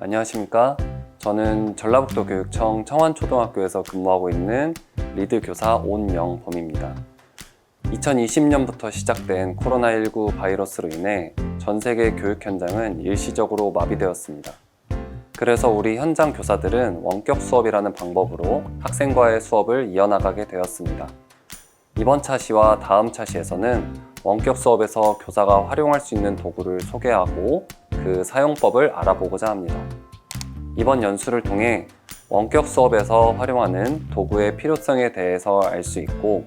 안녕하십니까. 저는 전라북도 교육청 청환초등학교에서 근무하고 있는 리드 교사 온영범입니다. 2020년부터 시작된 코로나19 바이러스로 인해 전 세계 교육 현장은 일시적으로 마비되었습니다. 그래서 우리 현장 교사들은 원격 수업이라는 방법으로 학생과의 수업을 이어나가게 되었습니다. 이번 차시와 다음 차시에서는 원격 수업에서 교사가 활용할 수 있는 도구를 소개하고 그 사용법을 알아보고자 합니다. 이번 연수를 통해 원격 수업에서 활용하는 도구의 필요성에 대해서 알 수 있고,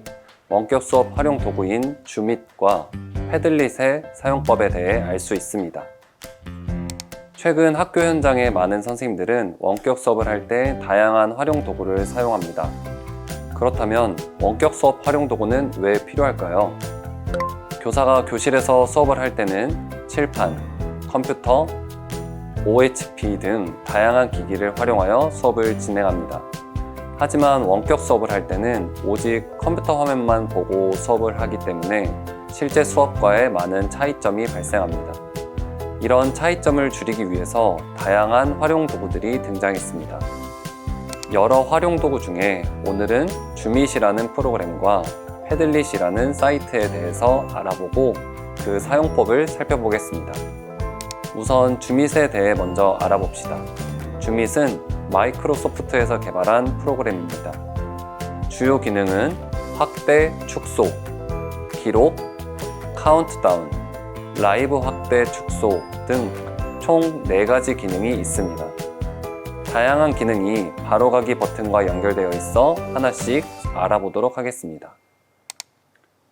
원격 수업 활용 도구인 줌밋과 패들릿의 사용법에 대해 알 수 있습니다. 최근 학교 현장의 많은 선생님들은 원격 수업을 할 때 다양한 활용 도구를 사용합니다. 그렇다면 원격 수업 활용 도구는 왜 필요할까요? 교사가 교실에서 수업을 할 때는 칠판, 컴퓨터, OHP 등 다양한 기기를 활용하여 수업을 진행합니다. 하지만 원격 수업을 할 때는 오직 컴퓨터 화면만 보고 수업을 하기 때문에 실제 수업과의 많은 차이점이 발생합니다. 이런 차이점을 줄이기 위해서 다양한 활용 도구들이 등장했습니다. 여러 활용 도구 중에 오늘은 줌밋이라는 프로그램과 패들릿이라는 사이트에 대해서 알아보고 그 사용법을 살펴보겠습니다. 우선 줌밋에 대해 먼저 알아봅시다. 줌밋은 마이크로소프트에서 개발한 프로그램입니다. 주요 기능은 확대, 축소, 기록, 카운트다운, 라이브 확대, 축소 등 총 4가지 기능이 있습니다. 다양한 기능이 바로가기 버튼과 연결되어 있어 하나씩 알아보도록 하겠습니다.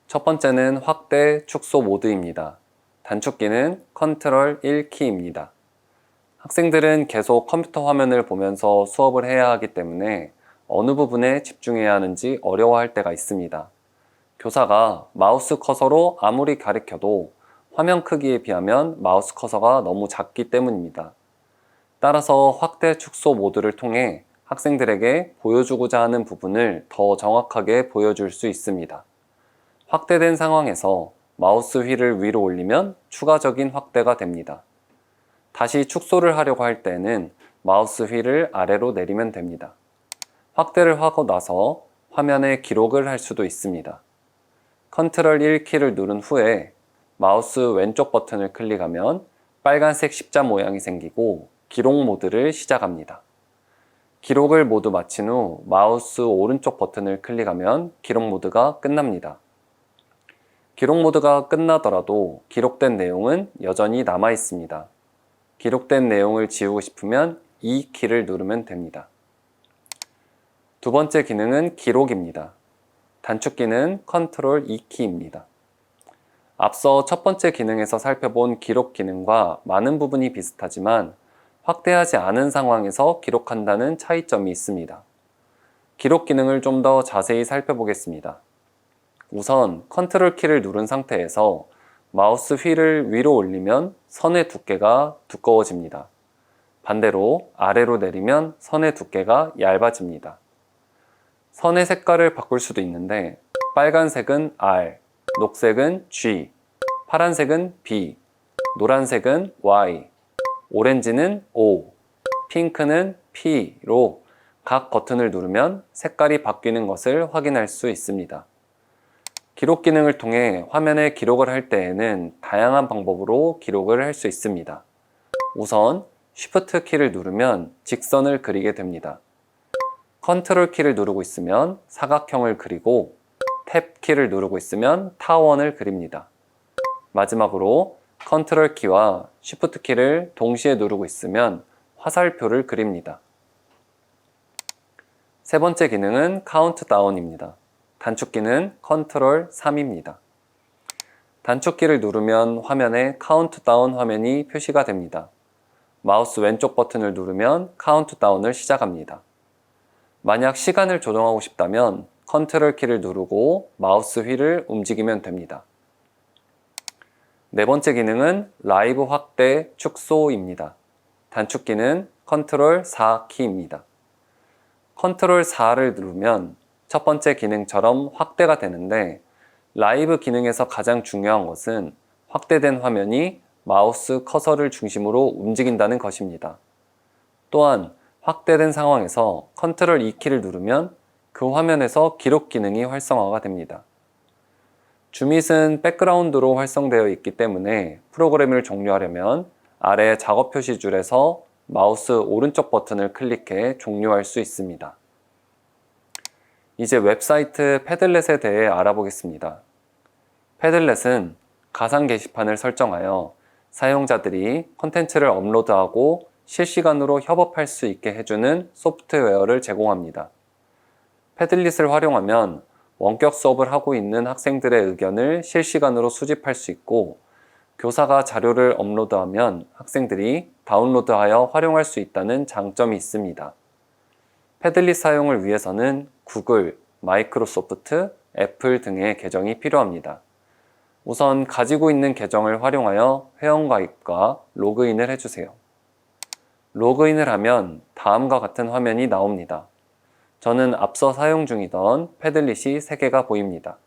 첫 번째는 확대, 축소 모드입니다. 단축키는 컨트롤 1키입니다. 학생들은 계속 컴퓨터 화면을 보면서 수업을 해야 하기 때문에 어느 부분에 집중해야 하는지 어려워할 때가 있습니다. 교사가 마우스 커서로 아무리 가리켜도 화면 크기에 비하면 마우스 커서가 너무 작기 때문입니다. 따라서 확대, 축소 모드를 통해 학생들에게 보여주고자 하는 부분을 더 정확하게 보여줄 수 있습니다. 확대된 상황에서 마우스 휠을 위로 올리면 추가적인 확대가 됩니다. 다시 축소를 하려고 할 때는 마우스 휠을 아래로 내리면 됩니다. 확대를 하고 나서 화면에 기록을 할 수도 있습니다. 컨트롤 1키를 누른 후에 마우스 왼쪽 버튼을 클릭하면 빨간색 십자 모양이 생기고 기록 모드를 시작합니다. 기록을 모두 마친 후 마우스 오른쪽 버튼을 클릭하면 기록 모드가 끝납니다. 기록 모드가 끝나더라도 기록된 내용은 여전히 남아 있습니다. 기록된 내용을 지우고 싶으면 이 키를 누르면 됩니다. 두 번째 기능은 기록입니다. 단축키는 컨트롤 2키입니다. 앞서 첫 번째 기능에서 살펴본 기록 기능과 많은 부분이 비슷하지만 확대하지 않은 상황에서 기록한다는 차이점이 있습니다. 기록 기능을 좀 더 자세히 살펴보겠습니다. 우선 컨트롤 키를 누른 상태에서 마우스 휠을 위로 올리면 선의 두께가 두꺼워집니다. 반대로 아래로 내리면 선의 두께가 얇아집니다. 선의 색깔을 바꿀 수도 있는데 빨간색은 R, 녹색은 G, 파란색은 B, 노란색은 Y, 오렌지는 O, 핑크는 P로 각 버튼을 누르면 색깔이 바뀌는 것을 확인할 수 있습니다. 기록 기능을 통해 화면에 기록을 할 때에는 다양한 방법으로 기록을 할 수 있습니다. 우선 Shift 키를 누르면 직선을 그리게 됩니다. 컨트롤 키를 누르고 있으면 사각형을 그리고 탭 키를 누르고 있으면 타원을 그립니다. 마지막으로 컨트롤 키와 Shift 키를 동시에 누르고 있으면 화살표를 그립니다. 세 번째 기능은 카운트다운입니다. 단축키는 컨트롤 3입니다. 단축키를 누르면 화면에 카운트다운 화면이 표시가 됩니다. 마우스 왼쪽 버튼을 누르면 카운트다운을 시작합니다. 만약 시간을 조정하고 싶다면 컨트롤 키를 누르고 마우스 휠을 움직이면 됩니다. 네 번째 기능은 라이브 확대 축소입니다. 단축키는 컨트롤 4키입니다. 컨트롤 4를 누르면 첫 번째 기능처럼 확대가 되는데, 라이브 기능에서 가장 중요한 것은 확대된 화면이 마우스 커서를 중심으로 움직인다는 것입니다. 또한 확대된 상황에서 컨트롤 E키를 누르면 그 화면에서 기록 기능이 활성화가 됩니다. 줌밋은 백그라운드로 활성되어 있기 때문에 프로그램을 종료하려면 아래 작업 표시줄에서 마우스 오른쪽 버튼을 클릭해 종료할 수 있습니다. 이제 웹사이트 패들렛에 대해 알아보겠습니다. 패들렛은 가상 게시판을 설정하여 사용자들이 콘텐츠를 업로드하고 실시간으로 협업할 수 있게 해주는 소프트웨어를 제공합니다. 패들릿을 활용하면 원격 수업을 하고 있는 학생들의 의견을 실시간으로 수집할 수 있고, 교사가 자료를 업로드하면 학생들이 다운로드하여 활용할 수 있다는 장점이 있습니다. 패들릿 사용을 위해서는 구글, 마이크로소프트, 애플 등의 계정이 필요합니다. 우선 가지고 있는 계정을 활용하여 회원가입과 로그인을 해주세요. 로그인을 하면 다음과 같은 화면이 나옵니다. 저는 앞서 사용 중이던 패들릿이 3개가 보입니다.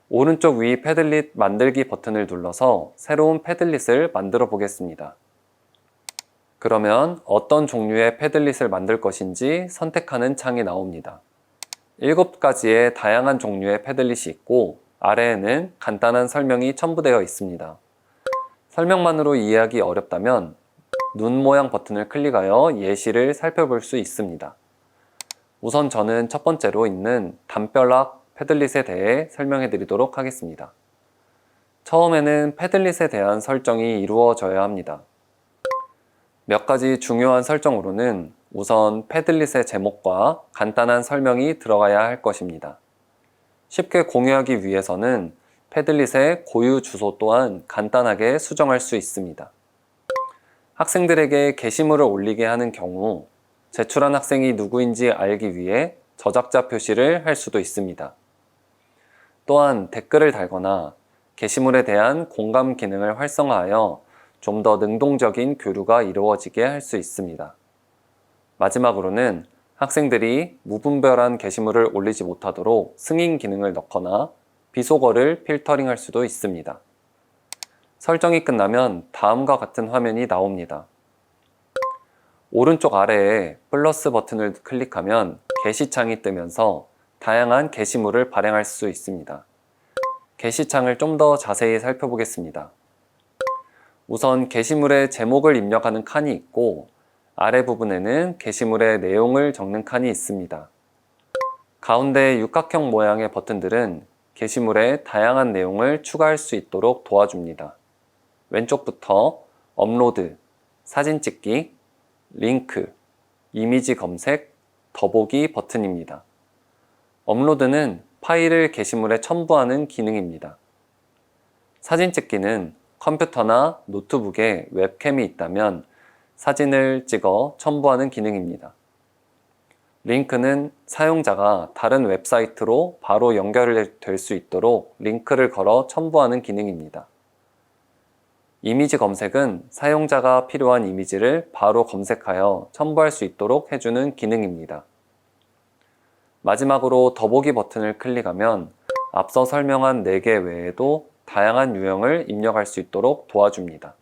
오른쪽 위 패들릿 만들기 버튼을 눌러서 새로운 패들릿을 만들어 보겠습니다. 그러면 어떤 종류의 패들릿을 만들 것인지 선택하는 창이 나옵니다. 7가지의 다양한 종류의 패들릿이 있고, 아래에는 간단한 설명이 첨부되어 있습니다. 설명만으로 이해하기 어렵다면 눈 모양 버튼을 클릭하여 예시를 살펴볼 수 있습니다. 우선 저는 첫 번째로 있는 담벼락 패들릿에 대해 설명해 드리도록 하겠습니다. 처음에는 패들릿에 대한 설정이 이루어져야 합니다. 몇 가지 중요한 설정으로는 우선 패들릿의 제목과 간단한 설명이 들어가야 할 것입니다. 쉽게 공유하기 위해서는 패들릿의 고유 주소 또한 간단하게 수정할 수 있습니다. 학생들에게 게시물을 올리게 하는 경우 제출한 학생이 누구인지 알기 위해 저작자 표시를 할 수도 있습니다. 또한 댓글을 달거나 게시물에 대한 공감 기능을 활성화하여 좀 더 능동적인 교류가 이루어지게 할 수 있습니다. 마지막으로는 학생들이 무분별한 게시물을 올리지 못하도록 승인 기능을 넣거나 비속어를 필터링할 수도 있습니다. 설정이 끝나면 다음과 같은 화면이 나옵니다. 오른쪽 아래에 플러스 버튼을 클릭하면 게시창이 뜨면서 다양한 게시물을 발행할 수 있습니다. 게시창을 좀 더 자세히 살펴보겠습니다. 우선 게시물의 제목을 입력하는 칸이 있고, 아래 부분에는 게시물의 내용을 적는 칸이 있습니다. 가운데 육각형 모양의 버튼들은 게시물에 다양한 내용을 추가할 수 있도록 도와줍니다. 왼쪽부터 업로드, 사진 찍기, 링크, 이미지 검색, 더보기 버튼입니다. 업로드는 파일을 게시물에 첨부하는 기능입니다. 사진 찍기는 컴퓨터나 노트북에 웹캠이 있다면 사진을 찍어 첨부하는 기능입니다. 링크는 사용자가 다른 웹사이트로 바로 연결될 수 있도록 링크를 걸어 첨부하는 기능입니다. 이미지 검색은 사용자가 필요한 이미지를 바로 검색하여 첨부할 수 있도록 해주는 기능입니다. 마지막으로 더보기 버튼을 클릭하면 앞서 설명한 4개 외에도 다양한 유형을 입력할 수 있도록 도와줍니다.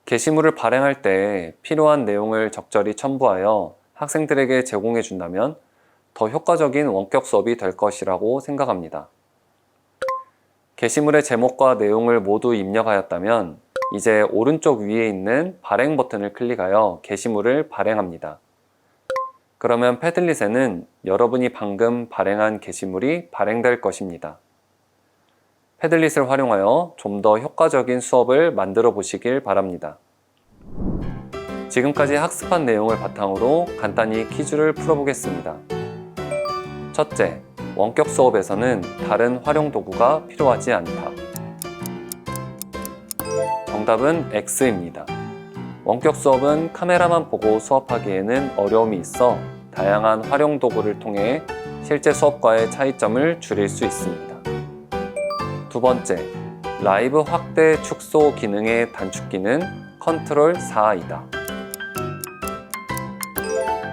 게시물을 발행할 때 필요한 내용을 적절히 첨부하여 학생들에게 제공해 준다면 더 효과적인 원격 수업이 될 것이라고 생각합니다. 게시물의 제목과 내용을 모두 입력하였다면 이제 오른쪽 위에 있는 발행 버튼을 클릭하여 게시물을 발행합니다. 그러면 패들릿에는 여러분이 방금 발행한 게시물이 발행될 것입니다. 패들릿을 활용하여 좀 더 효과적인 수업을 만들어 보시길 바랍니다. 지금까지 학습한 내용을 바탕으로 간단히 퀴즈를 풀어보겠습니다. 첫째, 원격 수업에서는 다른 활용 도구가 필요하지 않다. 정답은 X입니다. 원격 수업은 카메라만 보고 수업하기에는 어려움이 있어 다양한 활용 도구를 통해 실제 수업과의 차이점을 줄일 수 있습니다. 두 번째, 라이브 확대 축소 기능의 단축키는 컨트롤 4이다.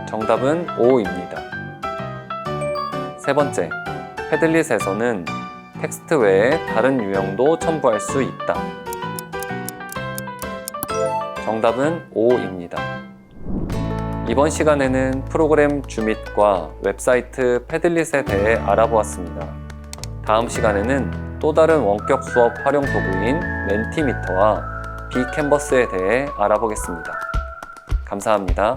정답은 5입니다. 세 번째, 패들릿에서는 텍스트 외에 다른 유형도 첨부할 수 있다. 정답은 5입니다. 이번 시간에는 프로그램 주밋과 웹사이트 패들릿에 대해 알아보았습니다. 다음 시간에는 또 다른 원격 수업 활용 도구인 멘티미터와 B캔버스에 대해 알아보겠습니다. 감사합니다.